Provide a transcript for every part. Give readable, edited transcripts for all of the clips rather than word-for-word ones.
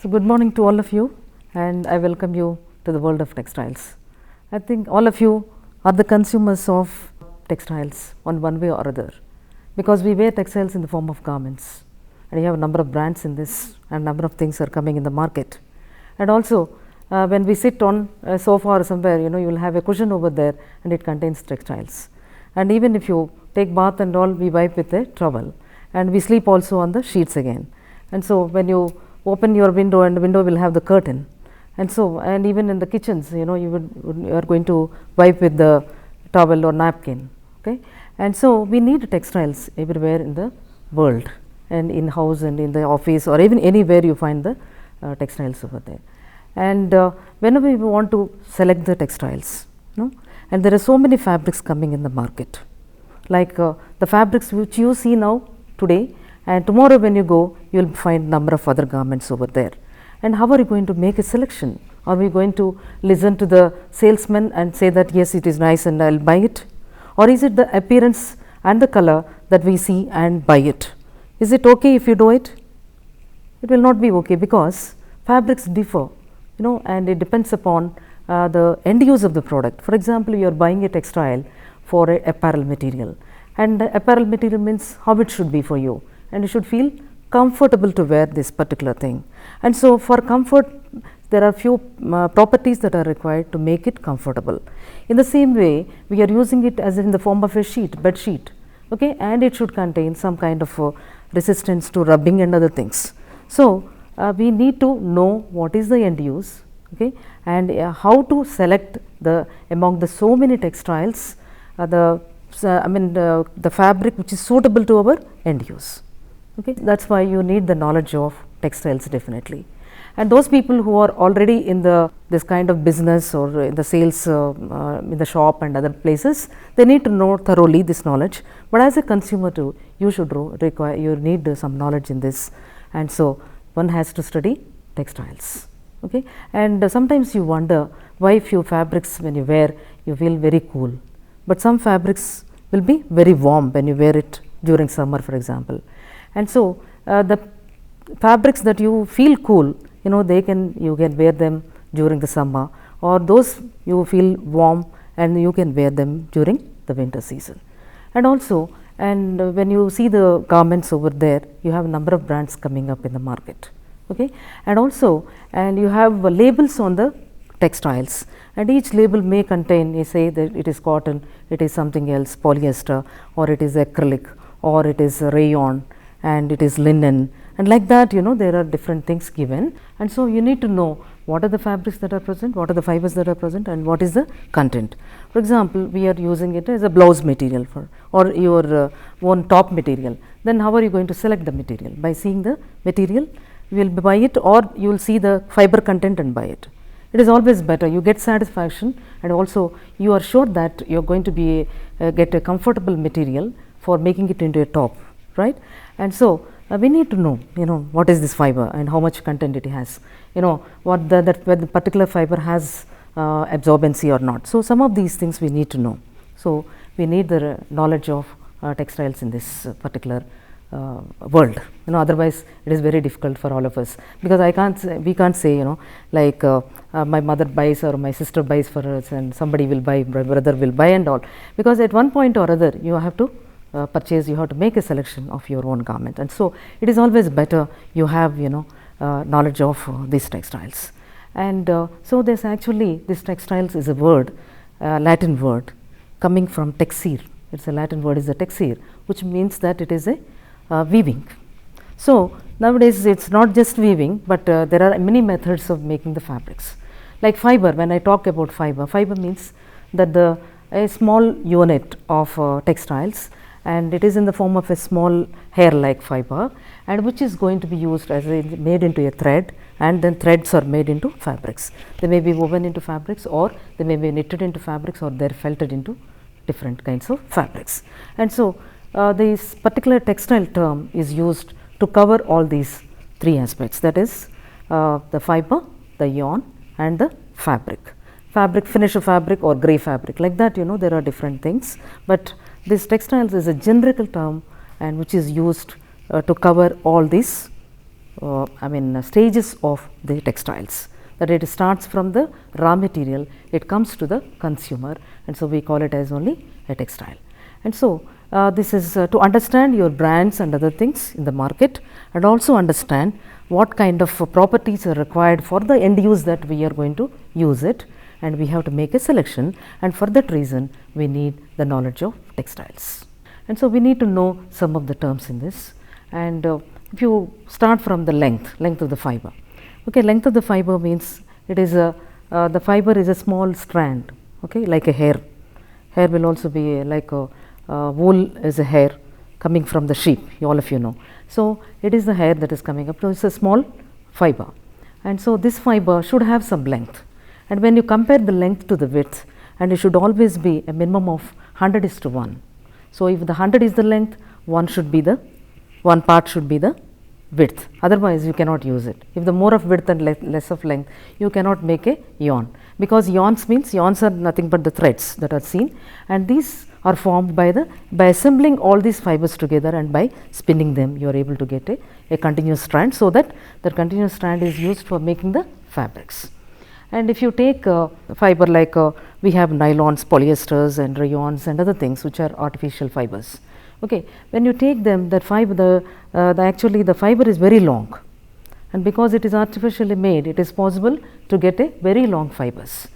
So, good morning to all of you, and I welcome you to the world of textiles. I think all of you are the consumers of textiles on one way or other, because we wear textiles in the form of garments, and you have a number of brands in this, and number of things are coming in the market. And also when we sit on a sofa or somewhere, you will have a cushion over there and it contains textiles. And even if you take bath and all, we wipe with a towel, and we sleep also on the sheets again. And so when you open your window, and the window will have the curtain, and so, and even in the kitchens, you are going to wipe with the towel or napkin, okay. And so we need textiles everywhere in the world, and in house and in the office, or even anywhere you find the textiles over there. And whenever we want to select the textiles, and there are so many fabrics coming in the market, like the fabrics which you see now today, and tomorrow when you go, you will find number of other garments over there. And how are you going to make a selection? Are we going to listen to the salesman and say that yes, it is nice and I will buy it? Or is it the appearance and the color that we see and buy it? Is it okay if you do it? It will not be okay, because fabrics differ, and it depends upon the end use of the product. For example, you are buying a textile for a apparel material, and apparel material means how it should be for you, and you should feel comfortable to wear this particular thing. And so for comfort, there are few properties that are required to make it comfortable. In the same way, we are using it as in the form of a sheet, bed sheet, okay, and it should contain some kind of resistance to rubbing and other things. So we need to know what is the end use, okay, and how to select among the so many textiles the fabric which is suitable to our end use. Okay, that is why you need the knowledge of textiles definitely. And those people who are already in this kind of business, or in the sales in the shop and other places, they need to know thoroughly this knowledge. But as a consumer too, you should you need some knowledge in this, and so one has to study textiles. Okay, and sometimes you wonder why few fabrics when you wear you feel very cool, but some fabrics will be very warm when you wear it during summer, for example. And so the fabrics that you feel cool, you can wear them during the summer, or those you feel warm and you can wear them during the winter season. And also, when you see the garments over there, you have a number of brands coming up in the market, okay. And also, you have labels on the textiles, and each label may contain, you say that it is cotton, it is something else, polyester, or it is acrylic, or it is rayon, and it is linen, and like that, there are different things given. And so you need to know what are the fabrics that are present, what are the fibers that are present, and what is the content. For example, we are using it as a blouse material or your own top material. Then how are you going to select the material? By seeing the material, you will buy it, or you will see the fiber content and buy it. It is always better, you get satisfaction, and also you are sure that you are going to be get a comfortable material for making it into a top, right? And so we need to know, what is this fiber and how much content it has, what whether the particular fiber has absorbency or not. So some of these things we need to know. So we need the knowledge of textiles in this particular world, otherwise it is very difficult for all of us, because we can't say, like my mother buys or my sister buys for us, and somebody will buy, my brother will buy and all, because at one point or other you have to purchase, you have to make a selection of your own garment. And so it is always better you have knowledge of these textiles. And so this textiles is a word, Latin word coming from texere. It's a Latin word, is a texere, which means that it is a weaving. So nowadays it's not just weaving, but there are many methods of making the fabrics. Like fiber, when I talk about fiber means that a small unit of textiles, and it is in the form of a small hair like fiber, and which is going to be used as made into a thread, and then threads are made into fabrics. They may be woven into fabrics, or they may be knitted into fabrics, or they are felted into different kinds of fabrics. And so this particular textile term is used to cover all these three aspects, that is the fiber, the yarn, and the fabric. Finish of fabric or grey fabric, like that, there are different things, but this textiles is a generical term, and which is used to cover all these stages of the textiles, that it starts from the raw material, it comes to the consumer, and so we call it as only a textile. And so this is to understand your brands and other things in the market, and also understand what kind of properties are required for the end use that we are going to use it, and we have to make a selection, and for that reason we need the knowledge of textiles. And so we need to know some of the terms in this. And if you start from the length of the fiber, okay, length of the fiber means it is a the fiber is a small strand, okay, like a hair. Hair will also be like a wool is a hair coming from the sheep, all of you know. So it is the hair that is coming up, so it's a small fiber, and so this fiber should have some length. And when you compare the length to the width, and it should always be a minimum of 100:1. So if the 100 is the length, one part should be the width, otherwise you cannot use it. If the more of width and less of length, you cannot make a yarn, because yarns are nothing but the threads that are seen, and these are formed by assembling all these fibers together, and by spinning them you are able to get a continuous strand, so that the continuous strand is used for making the fabrics. And if you take fiber like we have nylons, polyesters and rayons and other things which are artificial fibers. Okay, when you take them, that fiber, actually the fiber is very long, and because it is artificially made, it is possible to get a very long fibers.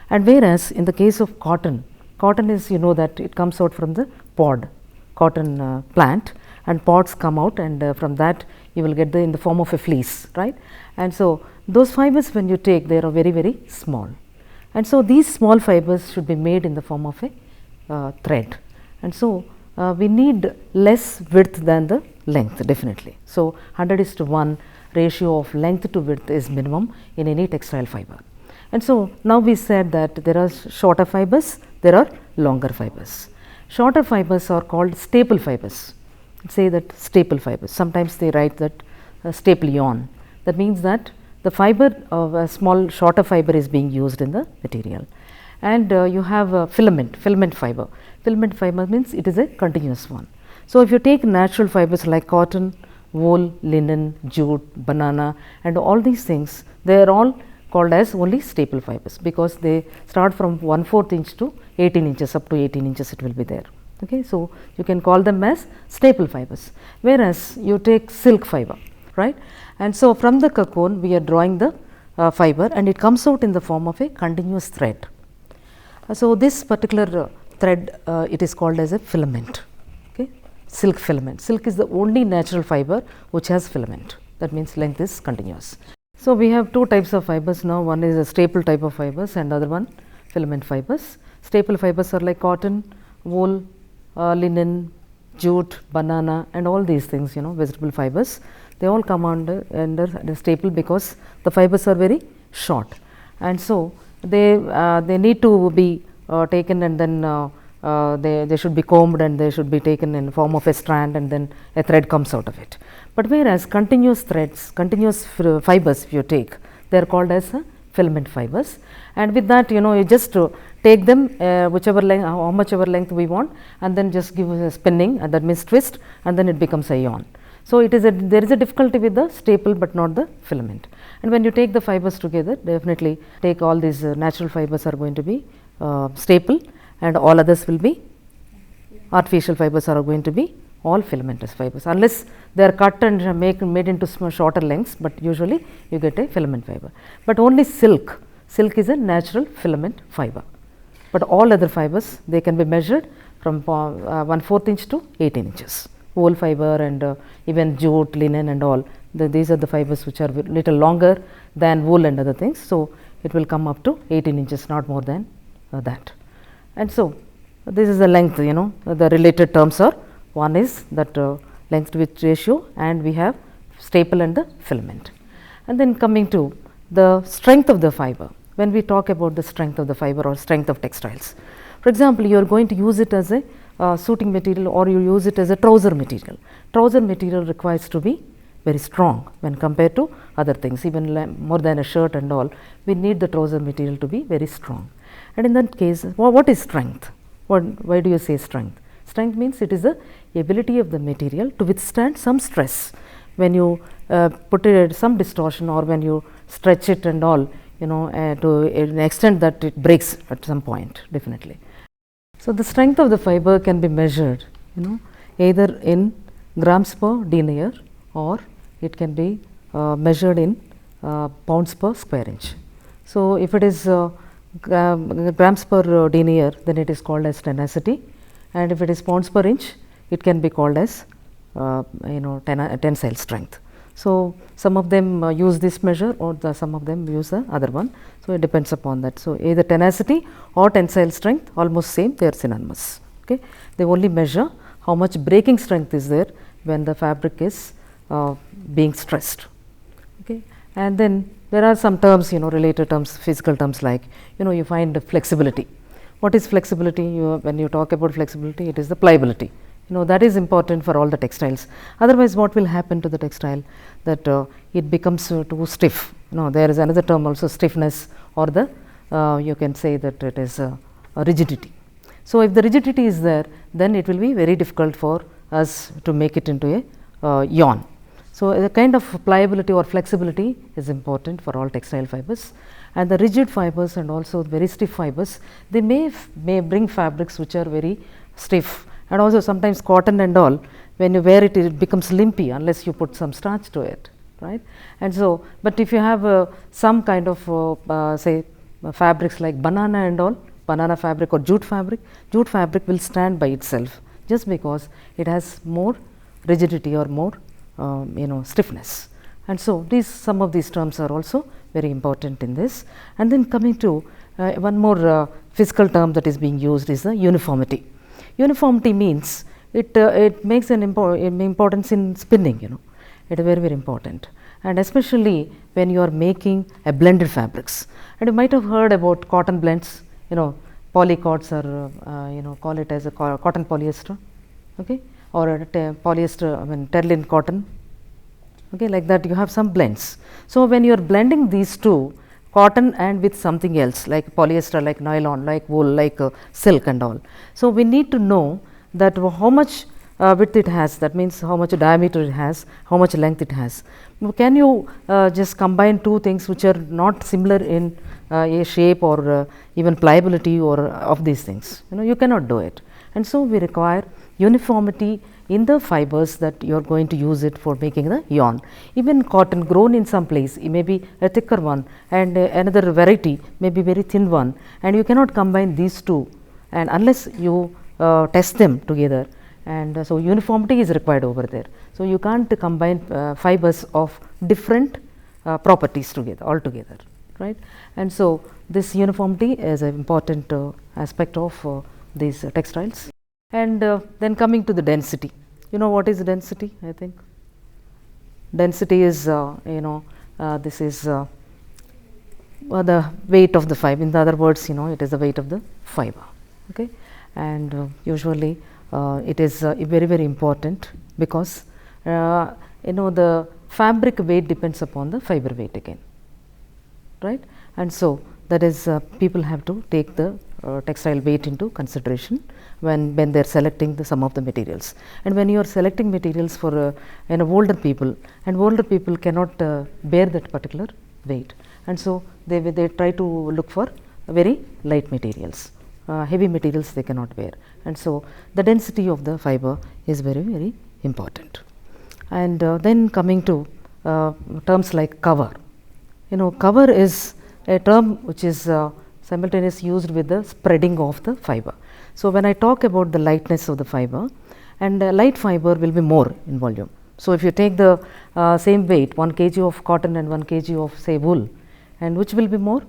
And whereas in the case of cotton is, you know, that it comes out from the cotton plant, and pods come out, and from that you will get in the form of a fleece, right? And so those fibers, when you take, they are very, very small, and so these small fibers should be made in the form of a thread, and so we need less width than the length, definitely. So 100:1 ratio of length to width is minimum in any textile fiber. And so now we said that there are shorter fibers, there are longer fibers. Shorter fibers are called staple fibers. Say that staple fibers. Sometimes they write that staple yarn. That means that the fiber of a small shorter fiber is being used in the material. And you have a filament fiber. Filament fiber means it is a continuous one. So if you take natural fibers like cotton, wool, linen, jute, banana, and all these things, they are all called as only staple fibers, because they start from 1/4 inch to 18 inches, up to 18 inches it will be there. Okay, so you can call them as staple fibers. Whereas you take silk fiber, right? And so from the cocoon we are drawing the fiber, and it comes out in the form of a continuous thread. So this particular thread, it is called as a filament. Okay, silk filament. Silk is the only natural fiber which has filament. That means length is continuous. So we have two types of fibers now. One is a staple type of fibers, and other one filament fibers. Staple fibers are like cotton, wool, linen, jute, banana, and all these things, you know, vegetable fibers. They all come under the staple, because the fibers are very short, and so they need to be taken, and then they should be combed, and they should be taken in the form of a strand, and then a thread comes out of it. But whereas continuous threads, continuous fibers, if you take, they are called as filament fibers, and with that, you know, you just take them whichever length, how much ever length we want, and then just give a spinning, and that means twist, and then it becomes a yarn. So it is there is a difficulty with the staple, but not the filament. And when you take the fibers together, definitely take all these natural fibers are going to be staple, and all others will be artificial fibers are going to be all filamentous fibers, unless they are cut and made into shorter lengths, but usually you get a filament fiber. But only silk is a natural filament fiber, but all other fibers, they can be measured from 1/4 inch to 18 inches. Wool fiber and even jute, linen, and all, these are the fibers which are little longer than wool and other things. So it will come up to 18 inches, not more than that. And so this is the length, you know, the related terms are, one is that length to width ratio, and we have staple and the filament. And then coming to the strength of the fiber, when we talk about the strength of the fiber or strength of textiles, for example, you are going to use it as a suiting material, or you use it as a trouser material. Trouser material requires to be very strong when compared to other things, even more than a shirt and all, we need the trouser material to be very strong. And in that case, what is strength? Why do you say strength? Strength means it is the ability of the material to withstand some stress when you put it some distortion, or when you stretch it and all, to an extent that it breaks at some point, definitely. So, the strength of the fiber can be measured, either in grams per denier, or it can be measured in pounds per square inch. So, if it is grams per denier, then it is called as tenacity, and if it is pounds per inch, it can be called as tensile strength. So, some of them use this measure, or some of them use the other one. So, it depends upon that. So, either tenacity or tensile strength, almost same, they are synonymous. Okay. They only measure how much breaking strength is there when the fabric is being stressed. Okay. And then there are some terms, related terms, physical terms, like you find flexibility. What is flexibility? When you talk about flexibility, it is the pliability. That is important for all the textiles. Otherwise, what will happen to the textile? That it becomes too stiff. There is another term also, stiffness, or the you can say that it is rigidity. So, if the rigidity is there, then it will be very difficult for us to make it into a yarn. So, the kind of pliability or flexibility is important for all textile fibers, and the rigid fibers and also very stiff fibers, they may bring fabrics which are very stiff, and also sometimes cotton and all, when you wear it, it becomes limpy unless you put some starch to it, right. And so, but if you have some kind of say fabrics like banana and all, banana fabric or jute fabric will stand by itself, just because it has more rigidity or more stiffness. And so, some of these terms are also very important in this. And then coming to one more physical term that is being used is the uniformity. Uniformity means it makes an importance in spinning, it is very, very important, and especially when you are making a blended fabrics. And you might have heard about cotton blends, polycots, or call it as a cotton polyester, okay, or polyester, terling cotton, okay, like that you have some blends. So, when you are blending these two, cotton and with something else like polyester, like nylon, like wool, like silk and all. So, we need to know that how much width it has, that means how much diameter it has, how much length it has. Can you just combine two things which are not similar in a shape or even pliability or of these things? You cannot do it. And so, we require uniformity in the fibers that you are going to use it for making the yarn. Even cotton grown in some place, it may be a thicker one, and another variety may be very thin one, and you cannot combine these two, and unless you test them together. And so, uniformity is required over there. So, you can't combine fibers of different properties together altogether, right. And so, this uniformity is an important aspect of these textiles. And then coming to the density, what is density? I think density is this is the weight of the fiber. In other words, it is the weight of the fiber, okay. And usually it is very, very important, because the fabric weight depends upon the fiber weight again, right. And so, that is people have to take the textile weight into consideration when they are selecting some of the materials. And when you are selecting materials for older people, and older people cannot bear that particular weight, and so they try to look for very light materials, heavy materials they cannot bear, and so the density of the fiber is very, very important. And then coming to terms like cover, cover is a term which is simultaneously used with the spreading of the fiber. So, when I talk about the lightness of the fiber, and light fiber will be more in volume. So, if you take the same weight, 1 kg of cotton and 1 kg of say wool, and which will be more?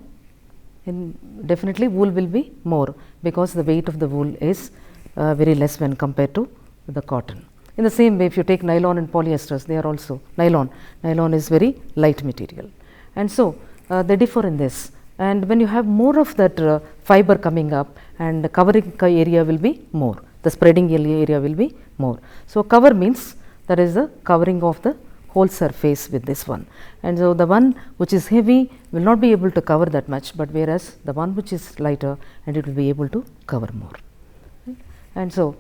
Definitely wool will be more, because the weight of the wool is very less when compared to the cotton. In the same way, if you take nylon and polyesters, they are also nylon is very light material, and so they differ in this. And when you have more of that fiber coming up, and the covering area will be more, the spreading area will be more. So, cover means that is the covering of the whole surface with this one, and so the one which is heavy will not be able to cover that much, but whereas the one which is lighter, and it will be able to cover more. And so,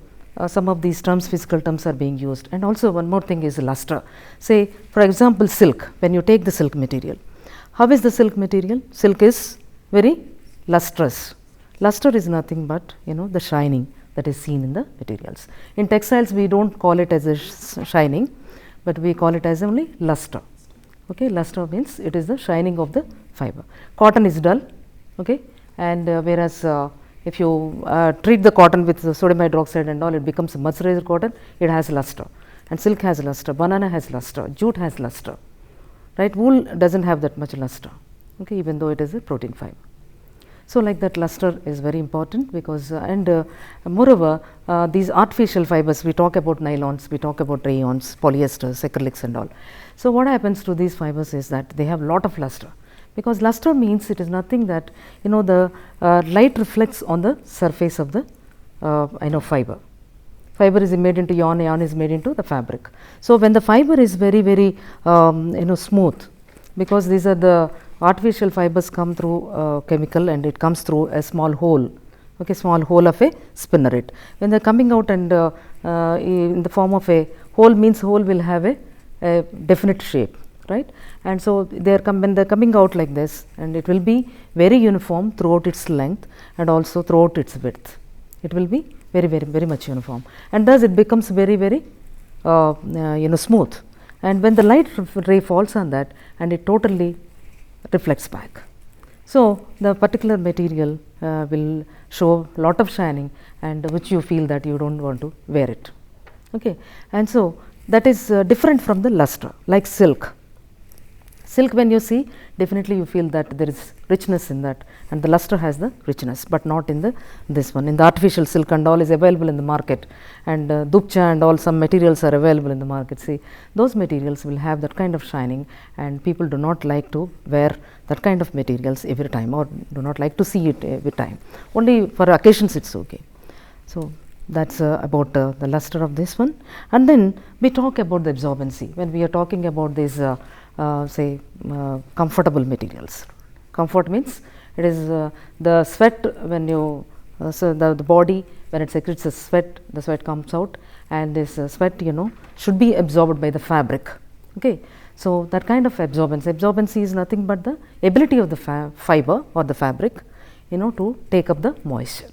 some of these terms, physical terms are being used. And also one more thing is luster. Say for example silk, when you take the silk material, how is the silk material? Silk is very lustrous. Luster is nothing but the shining that is seen in the materials. In textiles we do not call it as a shining, but we call it as only luster. Okay, luster means it is the shining of the fiber. Cotton is dull, okay, and whereas if you treat the cotton with the sodium hydroxide and all, it becomes a moisturizer cotton, it has luster, and silk has luster, banana has luster, jute has luster, right. Wool does not have that much luster, okay, even though it is a protein fiber. So, like that luster is very important, because moreover these artificial fibers, we talk about nylons, we talk about rayons, polyesters, acrylics and all. So, what happens to these fibers is that they have lot of luster, because luster means it is nothing that the light reflects on the surface of the fiber. Fiber is made into yarn, yarn is made into the fabric. So, when the fiber is very smooth, because these are the artificial fibers come through chemical, and it comes through a small hole, okay, small hole of a spinneret. When they are coming out and in the form of a hole, means hole will have a definite shape, right. And so, when they are coming out like this, and it will be very uniform throughout its length and also throughout its width. It will be very much uniform, and thus it becomes very smooth. And when the light ray falls on that, and it totally reflects back. So, the particular material will show lot of shining, and which you feel that you do not want to wear it. Okay. And so, that is different from the luster. Like silk. Silk, when you see, definitely you feel that there is richness in that, and the luster has the richness, but not in this one. In the artificial silk and all is available in the market, and dupcha and all, some materials are available in the market. See, those materials will have that kind of shining, and people do not like to wear that kind of materials every time, or do not like to see it every time. Only for occasions it is okay. So, that is about the luster of this one. And then we talk about the absorbency, when we are talking about these comfortable materials. Comfort means it is the sweat, when you so the body, when it secretes the sweat comes out, and this sweat should be absorbed by the fabric. Okay. So, that kind of absorbency is nothing but the ability of the fiber or the fabric to take up the moisture.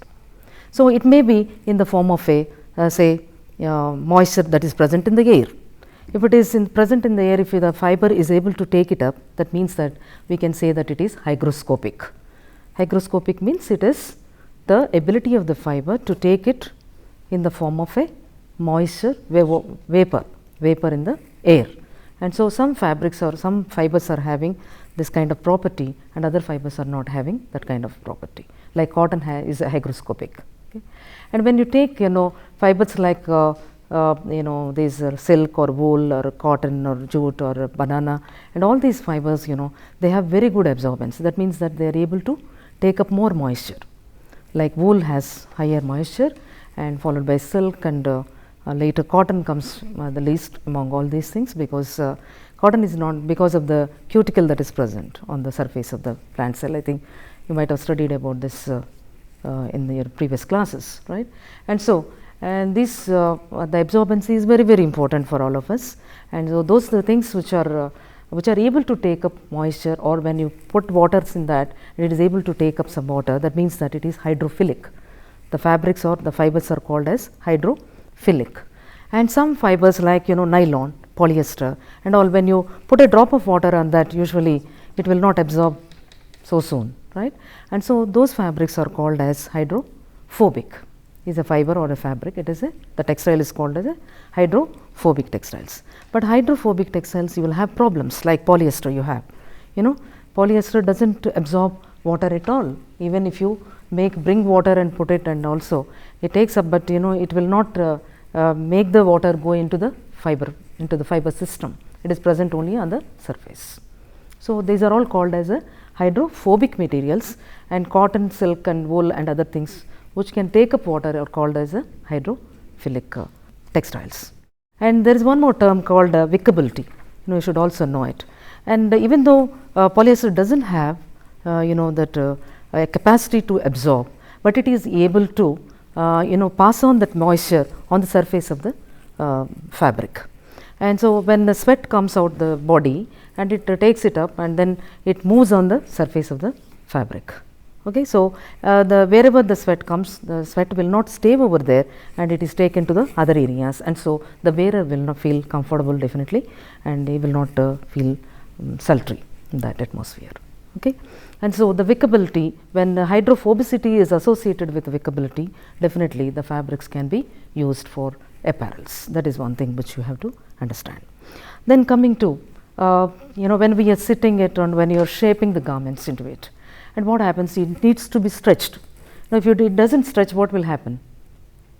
So, it may be in the form of a moisture that is present in the air. If it is present in the air, if the fiber is able to take it up, that means that we can say that it is hygroscopic. Hygroscopic means it is the ability of the fiber to take it in the form of a moisture vapor in the air. And so, some fabrics or some fibers are having this kind of property, and other fibers are not having that kind of property, like cotton is hygroscopic. Okay. And when you take fibers like these silk or wool or cotton or jute or banana, and all these fibers they have very good absorbance. That means that they are able to take up more moisture, like wool has higher moisture, and followed by silk, and later cotton comes the least among all these things, because cotton is not, because of the cuticle that is present on the surface of the plant cell. I think you might have studied about this in your previous classes, right. And so, and this the absorbency is very important for all of us, and so those are the things which are able to take up moisture, or when you put waters in that, it is able to take up some water. That means that it is hydrophilic. The fabrics or the fibers are called as hydrophilic. And some fibers like nylon, polyester and all, when you put a drop of water on that, usually it will not absorb so soon, right. And so, those fabrics are called as hydrophobic. Is a fiber or a fabric, it is the textile is called as a hydrophobic textiles. But hydrophobic textiles, you will have problems, like polyester. You have polyester does not absorb water at all, even if you bring water and put it, and also it takes up, but it will not make the water go into the fiber system. It is present only on the surface. So, these are all called as a hydrophobic materials, and cotton, silk and wool and other things which can take up water are called as a hydrophilic textiles. And there is one more term called wickability. You should also know it. And even though polyester does not have that capacity to absorb, but it is able to pass on that moisture on the surface of the fabric. And so when the sweat comes out the body and it takes it up and then it moves on the surface of the fabric. Okay, so wherever the sweat comes, the sweat will not stay over there and it is taken to the other areas, and so the wearer will not feel comfortable definitely, and he will not feel sultry in that atmosphere. Okay. And so the wickability, when hydrophobicity is associated with wickability, definitely the fabrics can be used for apparels. That is one thing which you have to understand. Then coming to when we are sitting it on, when you are shaping the garments into it, and what happens, it needs to be stretched. Now if it doesn't stretch, what will happen?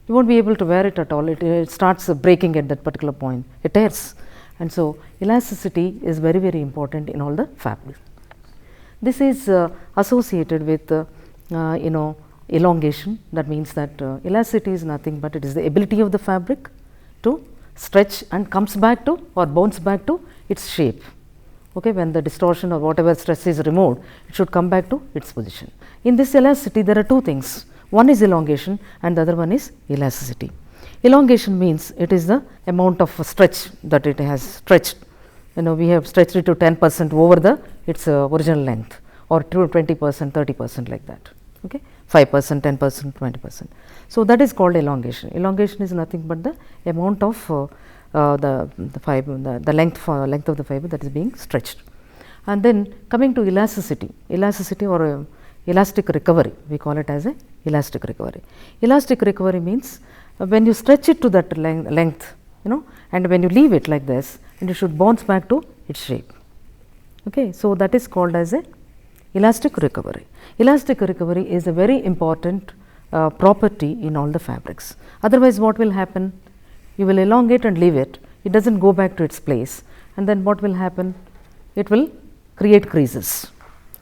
You won't be able to wear it at all. It starts breaking at that particular point, it tears. And so elasticity is very, very important in all the fabrics. This is associated with elongation. That means that elasticity is nothing but it is the ability of the fabric to stretch and comes back to or bounce back to its shape. Okay, when the distortion or whatever stress is removed, it should come back to its position. In this elasticity, there are two things. One is elongation and the other one is elasticity. Elongation means it is the amount of stretch that it has stretched. We have stretched it to 10% over its original length, or to 20%, 30% like that. Okay, 5%, 10%, 20%. So that is called elongation. Elongation is nothing but the amount of the fiber, the length of the fiber that is being stretched. And then coming to elasticity or elastic recovery, we call it as a elastic recovery. Elastic recovery means when you stretch it to that length, and when you leave it like this, and it should bounce back to its shape. Okay, so that is called as a elastic recovery. Elastic recovery is a very important property in all the fabrics. Otherwise, what will happen? You will elongate and leave it. It does not go back to its place, and then what will happen? It will create creases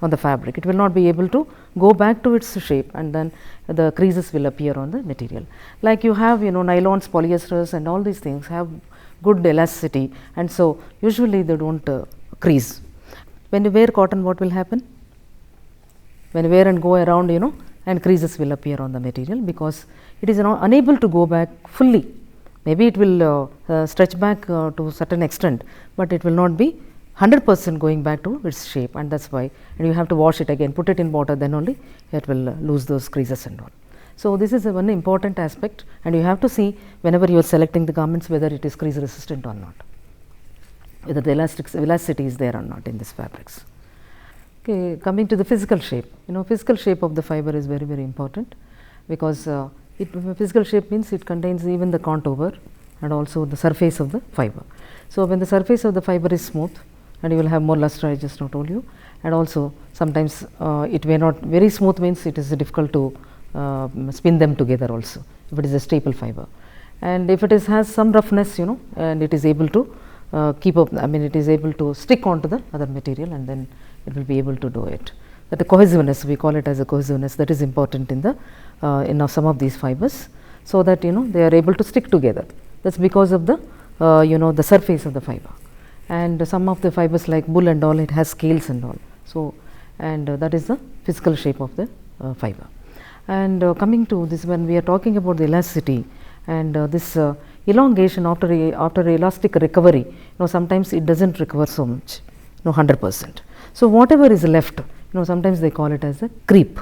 on the fabric. It will not be able to go back to its shape, and then the creases will appear on the material. Like you have nylons, polyesters and all these things have good elasticity, and so usually they do not crease. When you wear cotton, what will happen? When you wear and go around, and creases will appear on the material because it is unable to go back fully. Maybe it will stretch back to a certain extent, but it will not be 100% going back to its shape, and that is why, and you have to wash it again, put it in water, then only it will lose those creases and all. So this is one important aspect, and you have to see whenever you are selecting the garments whether it is crease resistant or not, whether the elasticity is there or not in these fabrics. Okay, coming to the physical shape, physical shape of the fiber is very, very important, because physical shape means it contains even the contour and also the surface of the fiber. So when the surface of the fiber is smooth, and you will have more luster, I just now told you, and also sometimes it may not, very smooth means it is difficult to spin them together also, if it is a staple fiber. And if it has some roughness, and it is able to keep up, it is able to stick onto the other material, and then it will be able to do it. That the cohesiveness, we call it as a cohesiveness, that is important in the in some of these fibers, so that they are able to stick together. That is because of the the surface of the fiber. And some of the fibers like wool and all, it has scales and all. So, and that is the physical shape of the fiber. And coming to this, when we are talking about the elasticity and this elongation after elastic recovery, sometimes it does not recover so much, 100%. So whatever is left, sometimes they call it as a creep.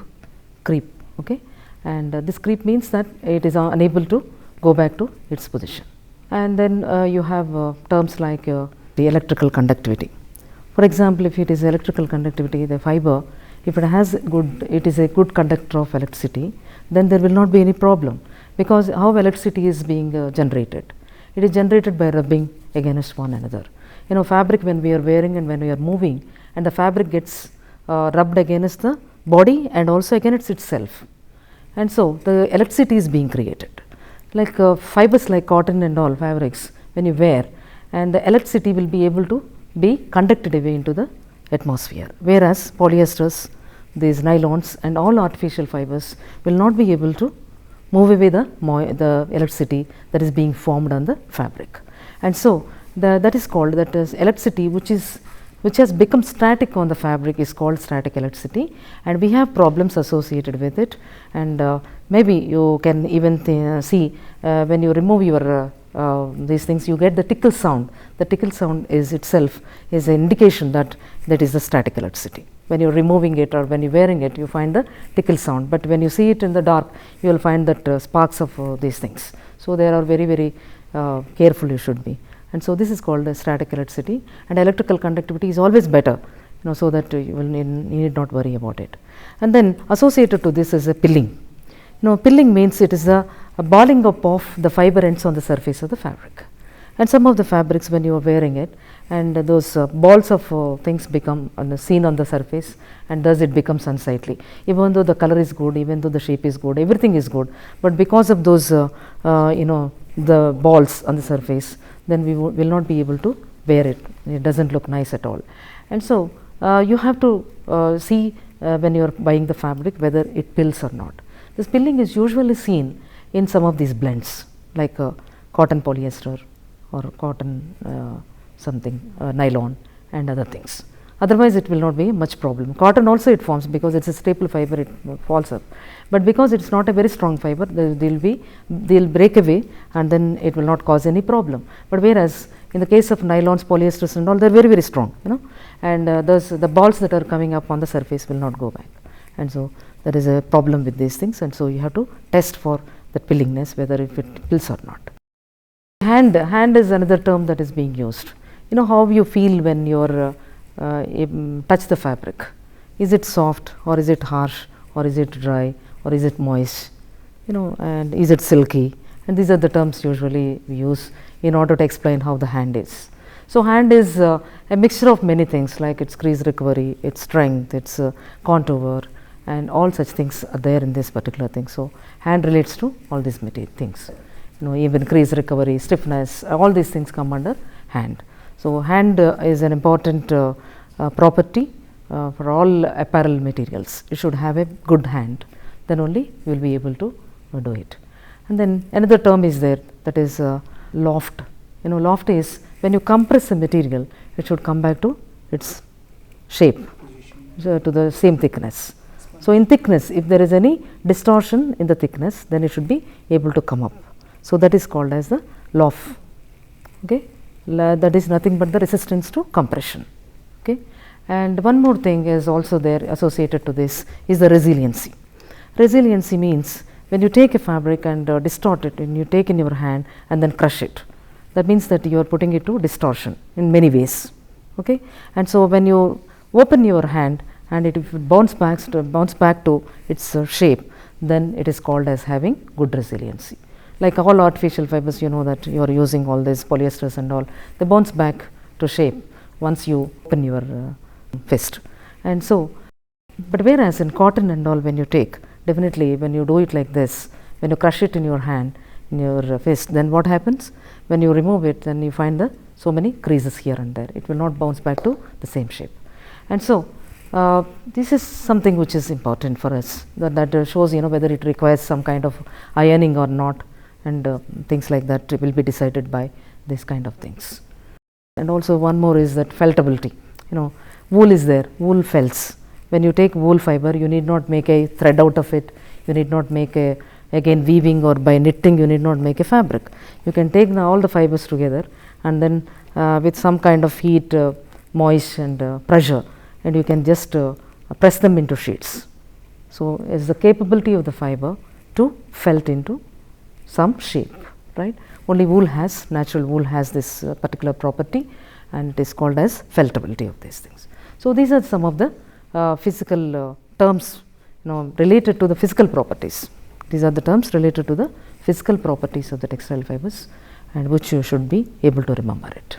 Okay, and this creep means that it is unable to go back to its position. And then you have terms like the electrical conductivity. For example, if it is electrical conductivity, the fiber, if it is a good conductor of electricity, then there will not be any problem, because how electricity is being generated? It is generated by rubbing against one another. Fabric, when we are wearing and when we are moving, and the fabric gets rubbed against the body and also against itself, and so the electricity is being created. Like fibers like cotton and all fabrics, when you wear, and the electricity will be able to be conducted away into the atmosphere, whereas polyesters, these nylons and all artificial fibers will not be able to move away the electricity that is being formed on the fabric. And so that is called, that is electricity which is which has become static on the fabric is called static elasticity, and we have problems associated with it. And maybe you can even see when you remove your these things, you get the tickle sound. The tickle sound is itself is an indication that is the static elasticity. When you are removing it or when you are wearing it, you find the tickle sound, but when you see it in the dark, you will find that sparks of these things. So, they are very careful you should be, and so this is called the static elasticity, and electrical conductivity is always better, so that you will need not worry about it. And then associated to this is a pilling. Pilling means it is a balling up of the fiber ends on the surface of the fabric, and some of the fabrics when you are wearing it, and those balls of things become seen on the surface, and thus it becomes unsightly. Even though the color is good, even though the shape is good, everything is good, but because of those the balls on the surface, then we will not be able to wear it. It does not look nice at all. And so you have to see when you are buying the fabric whether it pills or not. This pilling is usually seen in some of these blends like cotton polyester or cotton nylon and other things. Otherwise, it will not be much problem. Cotton also it forms because it is a staple fiber, it falls up, but because it is not a very strong fiber, they will break away and then it will not cause any problem. But whereas in the case of nylons, polyesters and all, they are very strong, and thus the balls that are coming up on the surface will not go back, and so there is a problem with these things, and so you have to test for the pillingness whether if it pills or not. Hand is another term that is being used. How you feel when you are touch the fabric. Is it soft or is it harsh or is it dry or is it moist, and is it silky, and these are the terms usually we use in order to explain how the hand is. So, hand is a mixture of many things like its crease recovery, its strength, its contour, and all such things are there in this particular thing. So, hand relates to all these things, even crease recovery, stiffness, all these things come under hand. So, hand is an important property for all apparel materials. You should have a good hand, then only you will be able to do it. And then another term is there, that is loft. Loft is when you compress a material, it should come back to its shape, to the same thickness. So, in thickness, if there is any distortion in the thickness, then it should be able to come up. So, that is called as the loft. Okay. That is nothing but the resistance to compression. Okay. And one more thing is also there associated to this is the resiliency. Resiliency means when you take a fabric and distort it, and you take in your hand and then crush it, that means that you are putting it to distortion in many ways. Okay. And so, when you open your hand and if it bounce back to its shape, then it is called as having good resiliency. Like all artificial fibers, that you are using all these polyesters and all, they bounce back to shape once you open your fist. And so, but whereas in cotton and all, when you take, definitely when you do it like this, when you crush it in your hand, in your fist, then what happens? When you remove it, then you find so many creases here and there. It will not bounce back to the same shape. And so, this is something which is important for us, that shows whether it requires some kind of ironing or not, and things like that will be decided by this kind of things. And also one more is that feltability. Wool is there, wool felts. When you take wool fiber, you need not make a thread out of it, you need not make again weaving, or by knitting you need not make a fabric. You can take all the fibers together and then with some kind of heat, moist and pressure, and you can just press them into sheets. So, it is the capability of the fiber to felt into some shape, right. Only wool has, natural wool has this particular property, and it is called as feltability of these things. So, these are some of the physical terms related to the physical properties. These are the terms related to the physical properties of the textile fibers, and which you should be able to remember it.